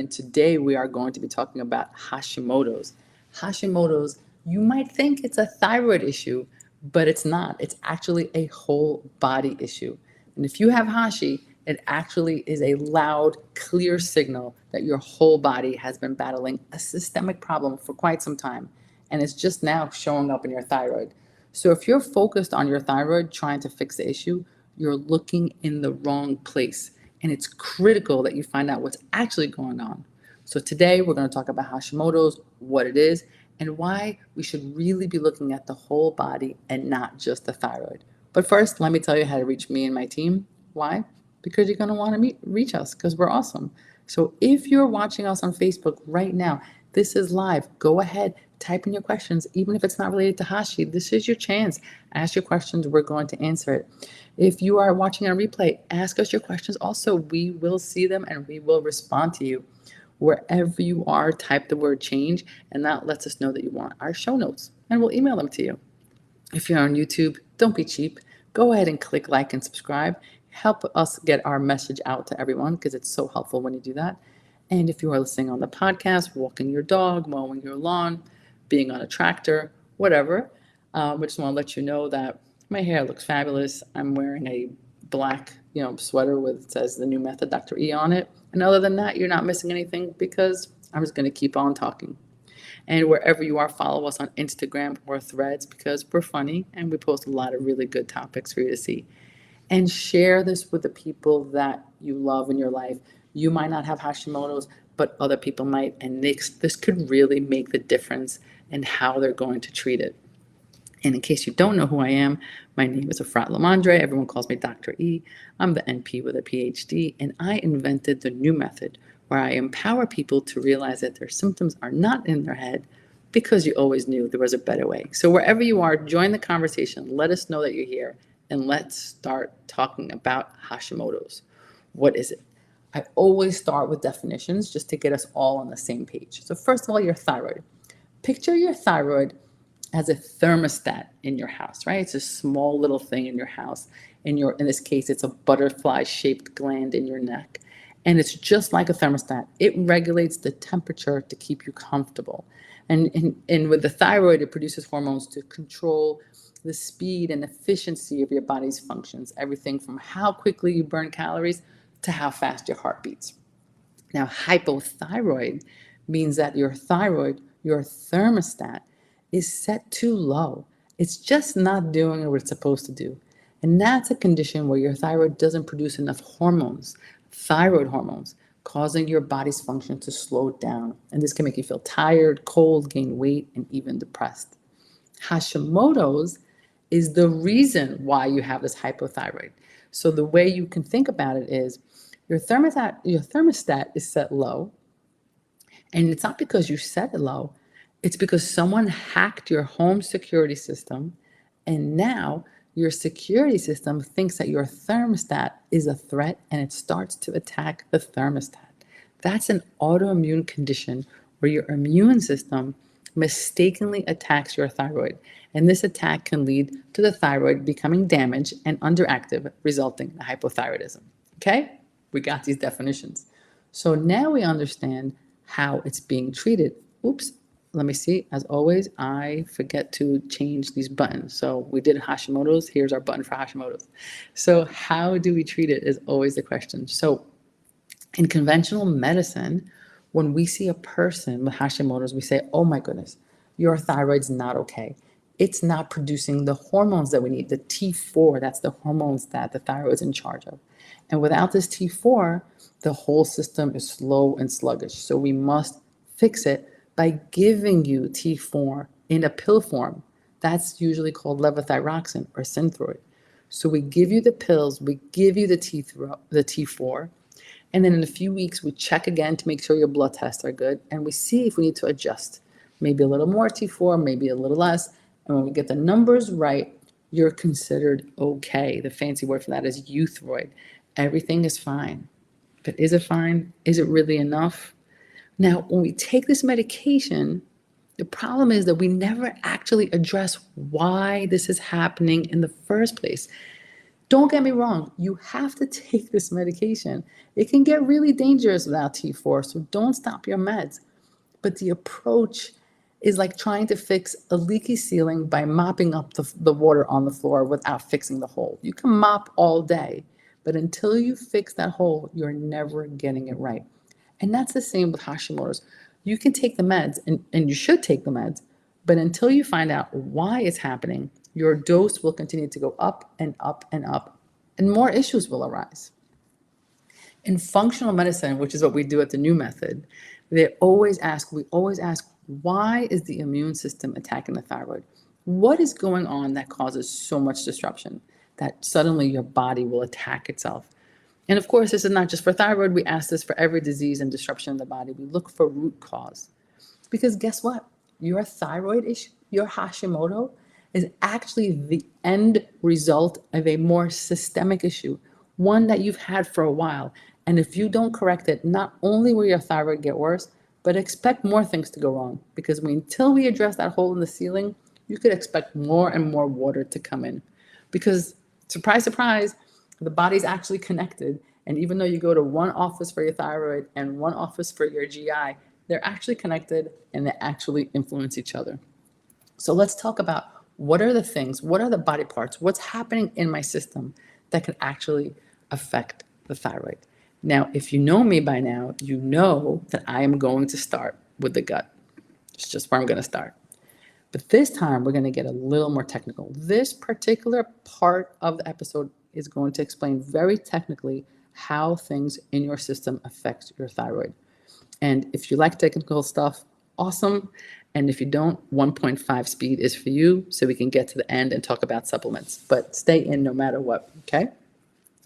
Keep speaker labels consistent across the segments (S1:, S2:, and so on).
S1: and today we are going to be talking about Hashimoto's. Hashimoto's, you might think it's a thyroid issue, but it's not. It's actually a whole body issue. And if you have Hashi, it actually is a loud, clear signal that your whole body has been battling a systemic problem for quite some time, and it's just now showing up in your thyroid. So if you're focused on your thyroid trying to fix the issue, you're looking in the wrong place. And it's critical that you find out what's actually going on. So today we're going to talk about Hashimoto's, what it is, and why we should really be looking at the whole body and not just the thyroid. But first, let me tell you how to reach me and my team. Why? Because you're going to want to reach us because we're awesome. So if you're watching us on Facebook right now, this is live. Go ahead, type in your questions, even if it's not related to Hashi. This is your chance. Ask your questions. We're going to answer it. If you are watching on replay, ask us your questions also. We will see them and we will respond to you. Wherever you are, type the word change, and that lets us know that you want our show notes, and we'll email them to you. If you're on YouTube, don't be cheap. Go ahead and click like and subscribe. Help us get our message out to everyone because it's so helpful when you do that. And if you are listening on the podcast, walking your dog, mowing your lawn, being on a tractor, whatever, we just want to let you know that my hair looks fabulous. I'm wearing a black, sweater with it says the new method Dr. E on it. And other than that, you're not missing anything because I'm just going to keep on talking. And wherever you are, follow us on Instagram or Threads because we're funny and we post a lot of really good topics for you to see. And share this with the people that you love in your life. You might not have Hashimoto's, but other people might. And this could really make the difference in how they're going to treat it. And in case you don't know who I am, my name is Efrat Lamondre. Everyone calls me Dr. E. I'm the NP with a PhD, and I invented the new method where I empower people to realize that their symptoms are not in their head because you always knew there was a better way. So wherever you are, join the conversation. Let us know that you're here, and let's start talking about Hashimoto's. What is it? I always start with definitions just to get us all on the same page. So first of all, your thyroid. Picture your thyroid as a thermostat in your house, right? It's a small little thing in your house. In this case, it's a butterfly-shaped gland in your neck. And it's just like a thermostat. It regulates the temperature to keep you comfortable. And with the thyroid, it produces hormones to control the speed and efficiency of your body's functions. Everything from how quickly you burn calories to how fast your heart beats. Now, hypothyroid means that your thyroid, your thermostat, is set too low. It's just not doing what it's supposed to do. And that's a condition where your thyroid doesn't produce enough hormones, thyroid hormones, causing your body's function to slow down. And this can make you feel tired, cold, gain weight, and even depressed. Hashimoto's is the reason why you have this hypothyroid. So the way you can think about it is your thermostat is set low, and it's not because you set it low. It's because someone hacked your home security system, and now your security system thinks that your thermostat is a threat, and it starts to attack the thermostat. That's an autoimmune condition where your immune system mistakenly attacks your thyroid, and this attack can lead to the thyroid becoming damaged and underactive, resulting in hypothyroidism. Okay? We got these definitions. So now we understand how it's being treated. Oops. Let me see. As always, I forget to change these buttons. So we did Hashimoto's. Here's our button for Hashimoto's. So how do we treat it is always the question. So in conventional medicine, when we see a person with Hashimoto's, we say, oh my goodness, your thyroid's not okay. It's not producing the hormones that we need, the T4, that's the hormones that the thyroid is in charge of. And without this T4, the whole system is slow and sluggish. So we must fix it by giving you T4 in a pill form. That's usually called levothyroxine or Synthroid. So we give you the pills, we give you the T4, and then in a few weeks we check again to make sure your blood tests are good, and we see if we need to adjust. Maybe a little more T4, maybe a little less, and when we get the numbers right, you're considered okay. The fancy word for that is euthroid. Everything is fine. But is it fine? Is it really enough? Now, when we take this medication, the problem is that we never actually address why this is happening in the first place. Don't get me wrong, you have to take this medication. It can get really dangerous without T4, so don't stop your meds. But the approach is like trying to fix a leaky ceiling by mopping up the water on the floor without fixing the hole. You can mop all day, but until you fix that hole, you're never getting it right. And that's the same with Hashimoto's. You can take the meds, and you should take the meds, but until you find out why it's happening, your dose will continue to go up and up and up, and more issues will arise. In functional medicine, which is what we do at the new method, we always ask, why is the immune system attacking the thyroid? What is going on that causes so much disruption that suddenly your body will attack itself? And of course, this is not just for thyroid. We ask this for every disease and disruption in the body. We look for root cause. Because guess what? Your thyroid issue, your Hashimoto, is actually the end result of a more systemic issue, one that you've had for a while. And if you don't correct it, not only will your thyroid get worse, but expect more things to go wrong. Because until we address that hole in the ceiling, you could expect more and more water to come in. Because, surprise, surprise, the body's actually connected. And even though you go to one office for your thyroid and one office for your GI, they're actually connected and they actually influence each other. So let's talk about what are the things, what are the body parts, what's happening in my system that can actually affect the thyroid. Now, if you know me by now, you know that I am going to start with the gut. It's just where I'm going to start. But this time, we're going to get a little more technical. This particular part of the episode is going to explain very technically how things in your system affect your thyroid. And if you like technical stuff, awesome. And if you don't, 1.5 speed is for you, so we can get to the end and talk about supplements. But stay in no matter what, okay?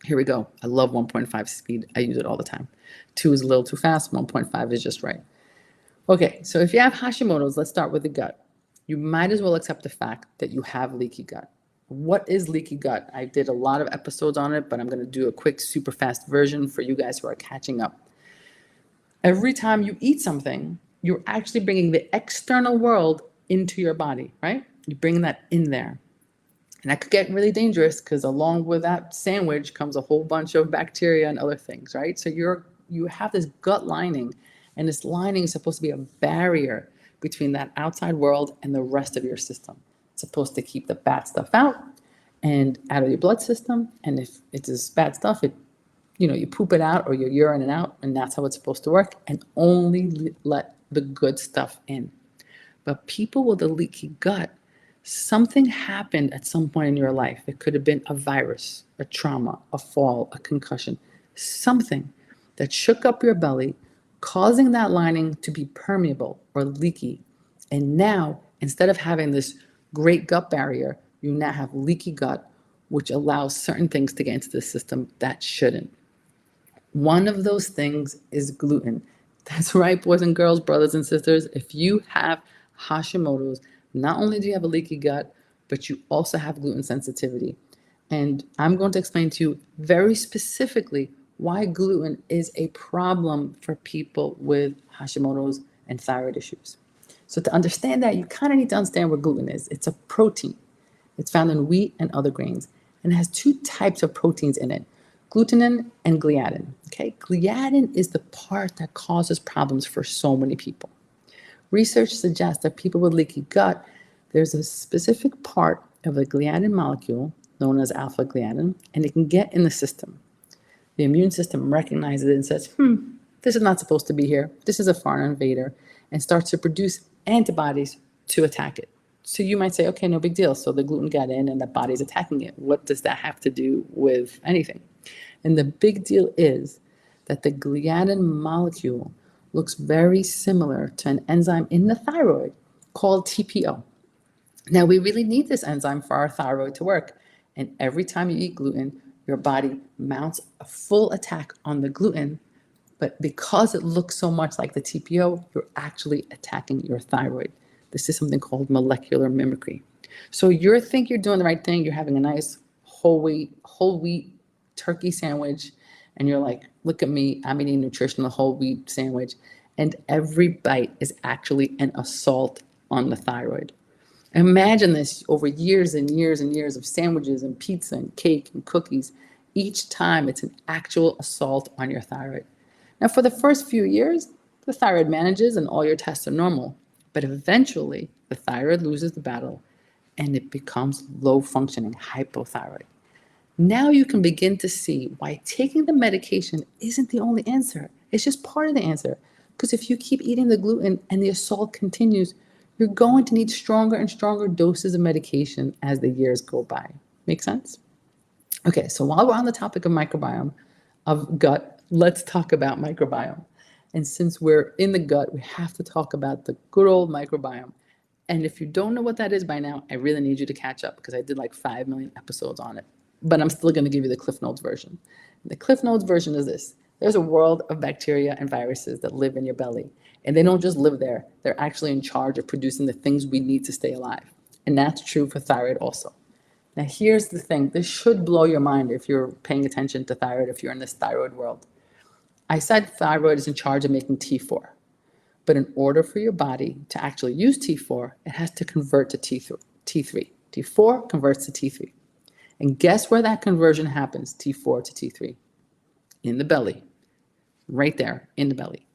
S1: Here we go. I love 1.5 speed. I use it all the time. 2 is a little too fast. 1.5 is just right. Okay, so if you have Hashimoto's, let's start with the gut. You might as well accept the fact that you have leaky gut. What is leaky gut? I did a lot of episodes on it, but I'm going to do a quick, super fast version for you guys who are catching up. Every time you eat something, you're actually bringing the external world into your body, right? You bring that in there. And that could get really dangerous because along with that sandwich comes a whole bunch of bacteria and other things, right? So you have this gut lining, and this lining is supposed to be a barrier between that outside world and the rest of your system. It's supposed to keep the bad stuff out of your blood system. And if it's this bad stuff, you poop it out or you urine it out, and that's how it's supposed to work, and only let the good stuff in. But people with a leaky gut, something happened at some point in your life. It could have been a virus, a trauma, a fall, a concussion, something that shook up your belly, causing that lining to be permeable or leaky. And now, instead of having this great gut barrier, you now have leaky gut, which allows certain things to get into the system that shouldn't. One of those things is gluten. That's right, boys and girls, brothers and sisters. If you have Hashimoto's, not only do you have a leaky gut, but you also have gluten sensitivity. And I'm going to explain to you very specifically why gluten is a problem for people with Hashimoto's and thyroid issues. So to understand that, you kind of need to understand what gluten is. It's a protein. It's found in wheat and other grains. And it has 2 types of proteins in it, glutenin and gliadin. Okay, gliadin is the part that causes problems for so many people. Research suggests that people with leaky gut, there's a specific part of the gliadin molecule known as alpha gliadin, and it can get in the system. The immune system recognizes it and says, this is not supposed to be here. This is a foreign invader, and starts to produce antibodies to attack it. So you might say, okay, no big deal. So the gluten got in and the body's attacking it. What does that have to do with anything? And the big deal is that the gliadin molecule looks very similar to an enzyme in the thyroid called TPO. Now, we really need this enzyme for our thyroid to work. And every time you eat gluten, your body mounts a full attack on the gluten. But because it looks so much like the TPO, you're actually attacking your thyroid. This is something called molecular mimicry. So you think you're doing the right thing. You're having a nice whole wheat turkey sandwich. And you're like, look at me, I'm eating a nutritional whole wheat sandwich. And every bite is actually an assault on the thyroid. Imagine this over years and years and years of sandwiches and pizza and cake and cookies. Each time it's an actual assault on your thyroid. Now, for the first few years, the thyroid manages and all your tests are normal. But eventually, the thyroid loses the battle and it becomes low functioning hypothyroid. Now you can begin to see why taking the medication isn't the only answer. It's just part of the answer. Because if you keep eating the gluten and the assault continues, you're going to need stronger and stronger doses of medication as the years go by. Make sense? Okay, so while we're on the topic of microbiome, of gut, let's talk about microbiome. And since we're in the gut, we have to talk about the good old microbiome. And if you don't know what that is by now, I really need you to catch up because I did like 5 million episodes on it. But I'm still going to give you the Cliff Notes version. The Cliff Notes version is this. There's a world of bacteria and viruses that live in your belly. And they don't just live there. They're actually in charge of producing the things we need to stay alive. And that's true for thyroid also. Now, here's the thing. This should blow your mind if you're paying attention to thyroid, if you're in this thyroid world. I said thyroid is in charge of making T4. But in order for your body to actually use T4, it has to convert to T3. T4 converts to T3. And guess where that conversion happens, T4 to T3? In the belly. Right there, in the belly.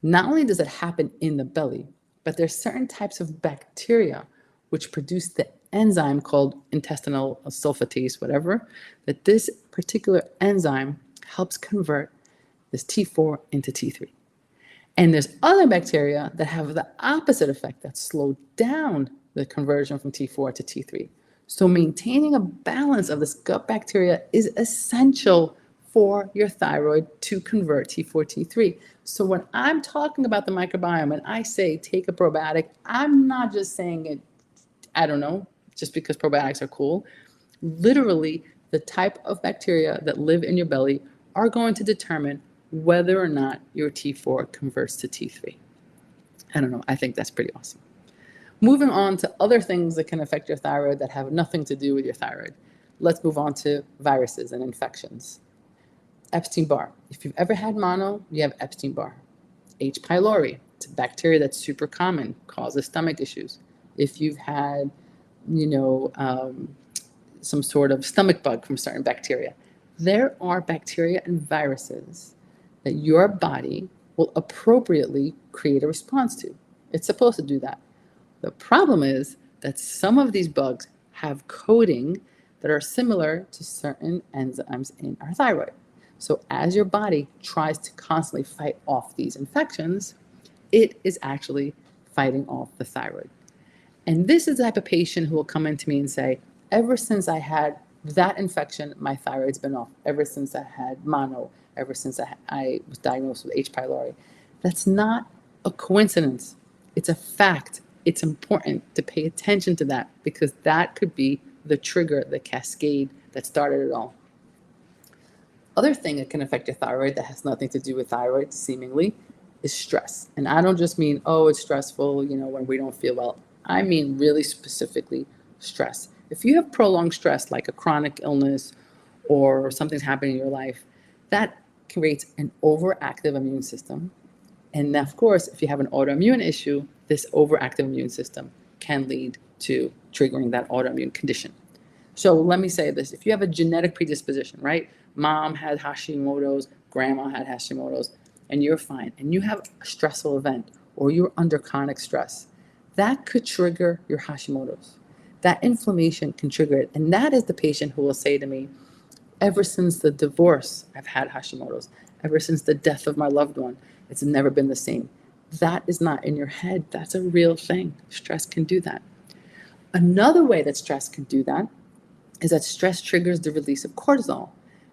S1: Not only does it happen in the belly, but there's certain types of bacteria which produce the enzyme called intestinal sulfatase, whatever, that this particular enzyme helps convert this T4 into T3. And there's other bacteria that have the opposite effect, that slow down the conversion from T4 to T3. So maintaining a balance of this gut bacteria is essential for your thyroid to convert T4, T3. So when I'm talking about the microbiome and I say take a probiotic, I'm not just saying it, I don't know, just because probiotics are cool. Literally, the type of bacteria that live in your belly are going to determine whether or not your T4 converts to T3. I don't know. I think that's pretty awesome. Moving on to other things that can affect your thyroid that have nothing to do with your thyroid. Let's move on to viruses and infections. Epstein-Barr. If you've ever had mono, you have Epstein-Barr. H. pylori. It's a bacteria that's super common, causes stomach issues. If you've had, some sort of stomach bug from certain bacteria, there are bacteria and viruses that your body will appropriately create a response to. It's supposed to do that. The problem is that some of these bugs have coding that are similar to certain enzymes in our thyroid. So as your body tries to constantly fight off these infections, it is actually fighting off the thyroid. And this is the type of patient who will come into me and say, ever since I had that infection, my thyroid's been off. Ever since I had mono, ever since I was diagnosed with H. pylori. That's not a coincidence. It's a fact. It's important to pay attention to that because that could be the trigger, the cascade that started it all. Other thing that can affect your thyroid that has nothing to do with thyroid, seemingly, is stress. And I don't just mean, oh, it's stressful, when we don't feel well. I mean really specifically stress. If you have prolonged stress, like a chronic illness or something's happening in your life, that creates an overactive immune system. And of course, if you have an autoimmune issue, this overactive immune system can lead to triggering that autoimmune condition. So let me say this. If you have a genetic predisposition, right? Mom had Hashimoto's, grandma had Hashimoto's, and you're fine, and you have a stressful event, or you're under chronic stress, that could trigger your Hashimoto's. That inflammation can trigger it. And that is the patient who will say to me, ever since the divorce, I've had Hashimoto's. Ever since the death of my loved one, it's never been the same. That is not in your head. That's a real thing. Stress can do that. Another way that stress can do that is that stress triggers the release of cortisol.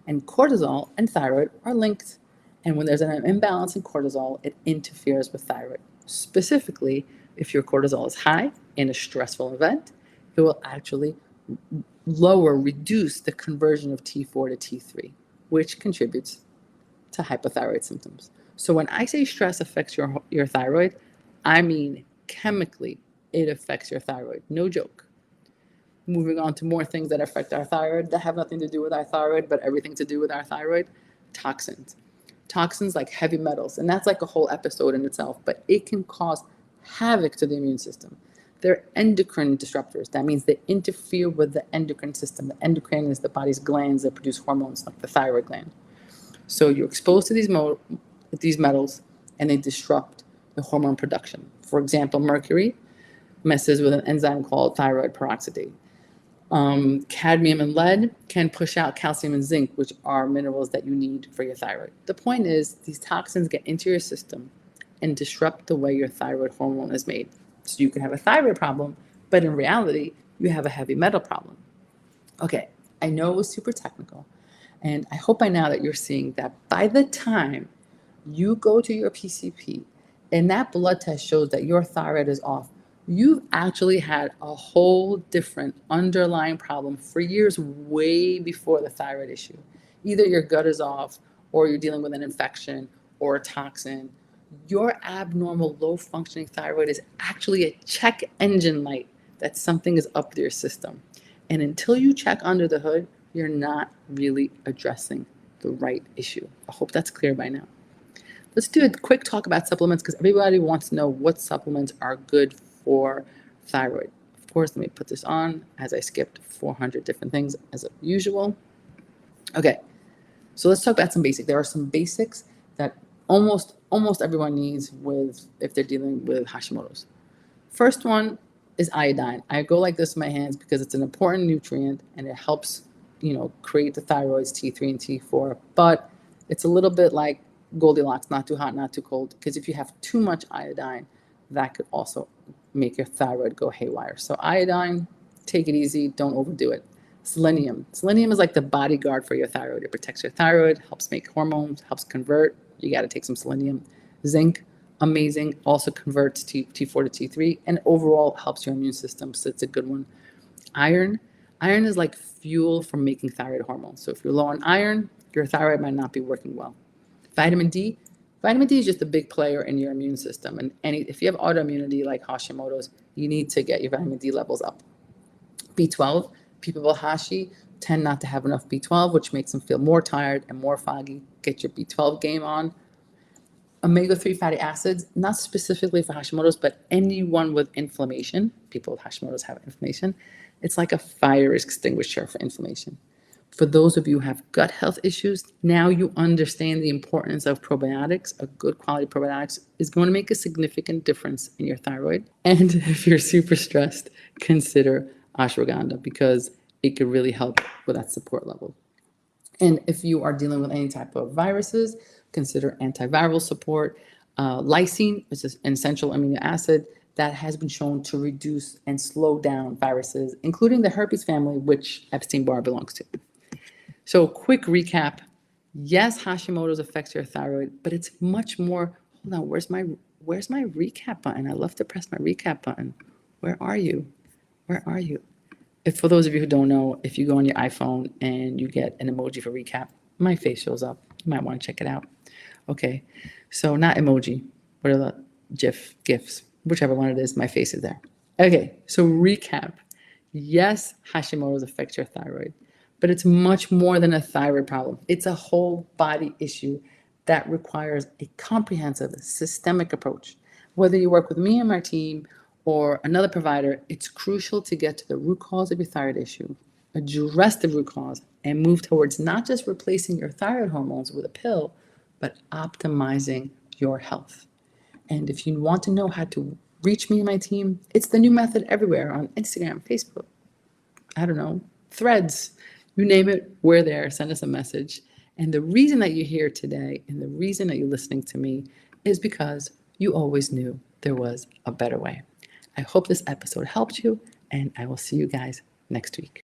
S1: And cortisol and thyroid are linked. And when there's an imbalance in cortisol, it interferes with thyroid. Specifically, if your cortisol is high in a stressful event, it will actually reduce the conversion of T4 to T3, which contributes to hypothyroid symptoms. So when I say stress affects your thyroid, I mean chemically it affects your thyroid. No joke. Moving on to more things that affect our thyroid that have nothing to do with our thyroid, but everything to do with our thyroid, toxins. Toxins like heavy metals, and that's like a whole episode in itself, but it can cause havoc to the immune system. They're endocrine disruptors. That means they interfere with the endocrine system. The endocrine is the body's glands that produce hormones, like the thyroid gland. So you're exposed to these metals, and they disrupt the hormone production. For example, mercury messes with an enzyme called thyroid peroxidase. Cadmium and lead can push out calcium and zinc, which are minerals that you need for your thyroid. The point is, these toxins get into your system and disrupt the way your thyroid hormone is made. So you can have a thyroid problem, but in reality, you have a heavy metal problem. Okay, I know it was super technical, and I hope by now that you're seeing that by the time you go to your PCP and that blood test shows that your thyroid is off, you've actually had a whole different underlying problem for years way before the thyroid issue. Either your gut is off, or you're dealing with an infection or a toxin. Your abnormal low functioning thyroid is actually a check engine light that something is up with your system. And until you check under the hood, you're not really addressing the right issue. I hope that's clear by now. Let's do a quick talk about supplements, because everybody wants to know what supplements are good for thyroid. Of course, let me put this on as I skipped 400 different things as usual. Okay, so let's talk about some basics. There are some basics that almost everyone needs if they're dealing with Hashimoto's. First one is iodine. I go like this in my hands because it's an important nutrient and it helps, create the thyroid's T3 and T4. But it's a little bit like Goldilocks, not too hot, not too cold. Because if you have too much iodine, that could also make your thyroid go haywire. So iodine, take it easy, don't overdo it. Selenium. Selenium is like the bodyguard for your thyroid. It protects your thyroid, helps make hormones, helps convert. You got to take some selenium. Zinc, amazing, also converts T4 to T3 and overall helps your immune system. So it's a good one. Iron is like fuel for making thyroid hormones. So if you're low on iron, your thyroid might not be working well. Vitamin D is just a big player in your immune system. And if you have autoimmunity like Hashimoto's, you need to get your vitamin D levels up. B12, people with Hashi tend not to have enough B12, which makes them feel more tired and more foggy. Get your B12 game on. Omega-3 fatty acids, not specifically for Hashimoto's, but anyone with inflammation. People with Hashimoto's have inflammation. It's like a fire extinguisher for inflammation. For those of you who have gut health issues, now you understand the importance of probiotics. A good quality probiotics is going to make a significant difference in your thyroid. And if you're super stressed, consider ashwagandha because it could really help with that support level. And if you are dealing with any type of viruses, consider antiviral support. Lysine is an essential amino acid that has been shown to reduce and slow down viruses, including the herpes family, which Epstein-Barr belongs to. So quick recap. Yes, Hashimoto's affects your thyroid, but it's much more. Hold on, where's my recap button? I love to press my recap button. Where are you? For those of you who don't know, if you go on your iPhone and you get an emoji for recap, my face shows up. You might want to check it out. Okay, so not emoji. What are the GIFs? Whichever one it is, my face is there. Okay, so recap. Yes, Hashimoto's affects your thyroid, but it's much more than a thyroid problem. It's a whole body issue that requires a comprehensive, systemic approach. Whether you work with me and my team or another provider, it's crucial to get to the root cause of your thyroid issue, address the root cause, and move towards not just replacing your thyroid hormones with a pill, but optimizing your health. And if you want to know how to reach me and my team, it's the new method everywhere on Instagram, Facebook, Threads, you name it, we're there. Send us a message. And the reason that you're here today and the reason that you're listening to me is because you always knew there was a better way. I hope this episode helped you, and I will see you guys next week.